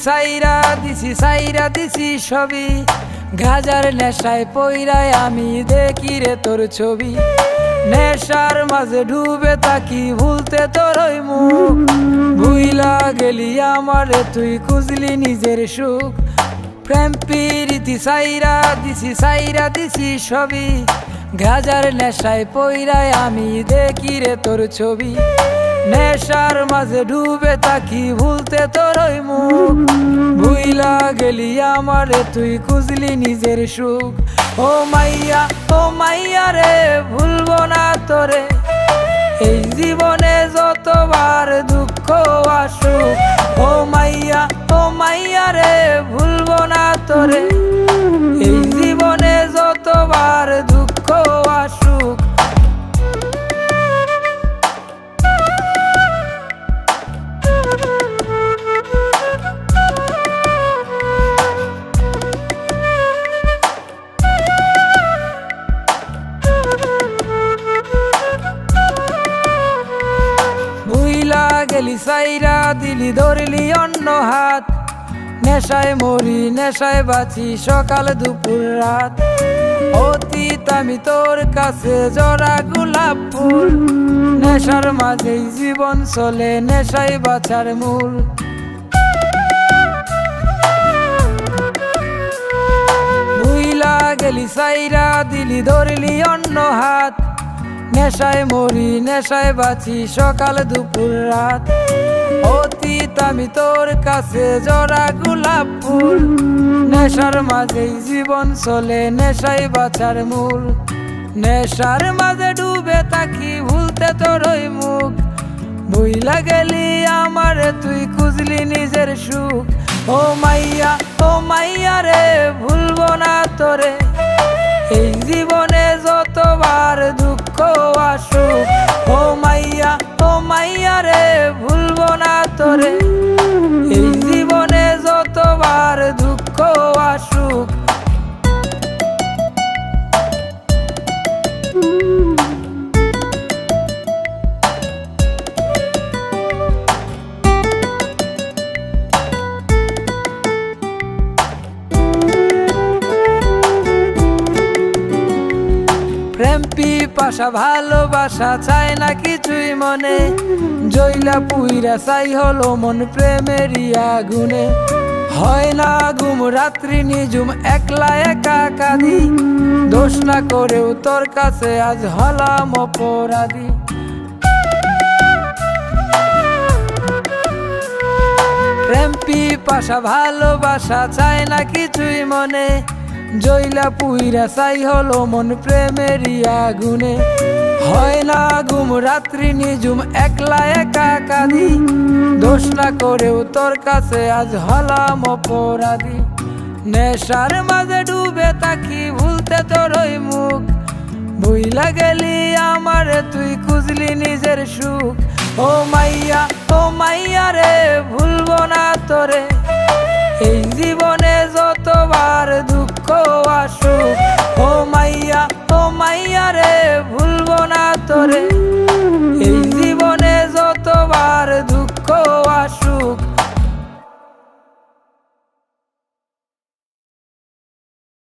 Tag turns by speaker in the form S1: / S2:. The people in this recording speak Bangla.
S1: সাইরা দিছি সবই, গাজার নেশায় পইরায় আমি দেখি রে তোর ছবি। নেশার মাঝে ডুবে থাকি ভুলতে তোর ওই মুখ, ভুইলা গেলি আমারে তুই খুঁজলি নিজের সুখ। প্রেম প্রীতি সাইরা দিছি সবই, গাজার নেশায় পইরায় আমি দেখি রে তোর ছবি। নেশার মাঝে ডুবে থাকি ভুলতে তোর ওই মুখ, ভুইলা গেলি আমারে তুই খুঁজলি নিজের সুখ। ও মাইয়া রে ভুলবো না তোরে, এই জীবনে যতবার দুঃখ আসুক। ও মাইয়া রে ভুলবো না তোরে, এই জীবনে যতবার দুঃখ আসুক। গেলি সাইরা দিলি ধরলি অন্য হাত, নেশায় মরি নেশায় বাঁচি সকাল দুপুর রাত। অতীত আমি তোর কাছে জরা গোলাপ ফুল, নেশার মাঝেই জীবন চলে নেশায় বাঁচার মূল। ভুইলা গেলি সাইরা দিলি ধরলি অন্য হাত, নেশায় মরি নেশায় বাঁচি সকাল দুপুর রাত। অতীত আমি তোর কাছে জরা গোলাপ ফুল, নেশার মাঝেই জীবন চলে নেশায় বাঁচার মূল। নেশার মাঝে ডুবে থাকি ভুলতে তোর ওই মুখ, ভুইলা গেলি আমারে তুই খুঁজলি নিজের সুখ। ও মাইয়া রে ভুলবো না তোরে, এই জীবনে যতবার দুঃখ আসুক। ও মাইয়া রে ভুলবো না তোরে, এই জীবনে যতবার দুঃখ আসুক। প্রেম পিপাসা ভালোবাসা চায় না কিছুই মনে, জইলা পুইরা চাই হলো মন প্রেমেরই আগুনে। হয় না ঘুম রাত্রি নিজুম একলা একা কাঁদি, দোষ না করেও তোর কাছে আজ হলাম অপরাধী। প্রেম পিপাসা ভালোবাসা চায় না কিছুই মনে, জইলা পুইরা চাই হলো মন প্রেমেরই আগুনে। হয় না ঘুম রাত্রি নিজুম একলা একা কাঁদি, দোষ না করেও তোর কাছে আজ হলাম অপরাধী। নেশার মাঝে ডুবে থাকি ভুলতে তোর ওই মুখ, ভুইলা গেলি আমারে তুই খুঁজলি নিজের সুখ। ও মাইয়া রে ভুলবো না তোরে, এই জীবনে যতবার দুঃখ আসুক। ও মাইয়া রে ভুলবো না তোরে, এই